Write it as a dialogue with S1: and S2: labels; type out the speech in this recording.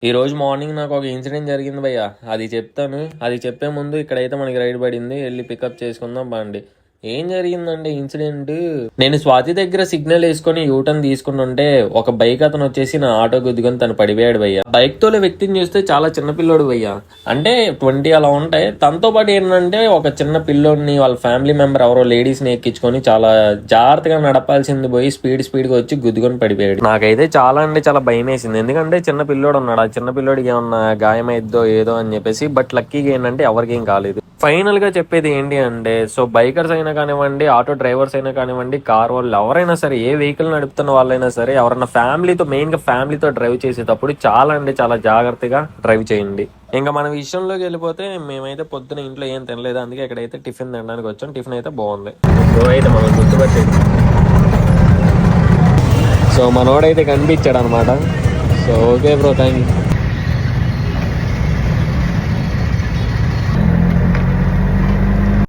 S1: ఈ రోజు మార్నింగ్ నాకు ఒక ఇన్సిడెంట్ జరిగింది భయ్య. అది చెప్తాను. అది చెప్పే ముందు ఇక్కడైతే మనకి రైడ్ పడింది, వెళ్ళి పికప్ చేసుకుందాం బండి. ఏం జరిగిందంటే ఇన్సిడెంట్, నేను స్వాతి దగ్గర సిగ్నల్ వేసుకొని యూటర్న్ తీసుకుంటుంటే ఒక బైక్ అతను వచ్చేసి నా ఆటో గుద్దుకొని తను పడిపోయాడు భయ్య. బైక్ తోలే వ్యక్తిని చూస్తే చాలా చిన్న పిల్లోడు భయ్య, అంటే 20 అలా ఉంటాయి. తనతో పాటు ఏంటంటే ఒక చిన్న పిల్లోడిని వాళ్ళ ఫ్యామిలీ మెంబర్ ఎవరో లేడీస్ ని ఎక్కించుకొని చాలా జాగ్రత్తగా నడపాల్సింది పోయి స్పీడ్ గా వచ్చి గుద్దుకొని పడిపోయాడు. నాకైతే చాలా అంటే చాలా భయం వేసింది, ఎందుకంటే చిన్న పిల్లోడు ఉన్నాడు. ఆ చిన్న పిల్లోడికి ఏమన్నా గాయమైద్దో ఏదో అని చెప్పేసి. బట్ లక్కీగా ఏంటంటే ఎవరికేం కాలేదు. ఫైనల్ గా చెప్పేది ఏంటి అంటే, సో బైకర్స్ అయినా కానివ్వండి, ఆటో డ్రైవర్స్ అయినా కానివ్వండి, కార్ వాళ్ళు ఎవరైనా సరే, ఏ వెహికల్ నడుపుతున్న వాళ్ళైనా సరే, ఎవరైనా ఫ్యామిలీతో, మెయిన్ గా ఫ్యామిలీతో డ్రైవ్ చేసేటప్పుడు చాలా అంటే చాలా జాగ్రత్తగా డ్రైవ్ చేయండి. ఇంకా మన విషయంలోకి వెళ్ళిపోతే, మేమైతే పొద్దున ఇంట్లో ఏం తినలేదు, అందుకే ఇక్కడైతే టిఫిన్ తినడానికి వచ్చాం. టిఫిన్ అయితే బాగుంది. అయితే మనం గుర్తుపట్టేది, సో మనోడైతే కనిపించాడు అనమాట. So okay bro, thank you.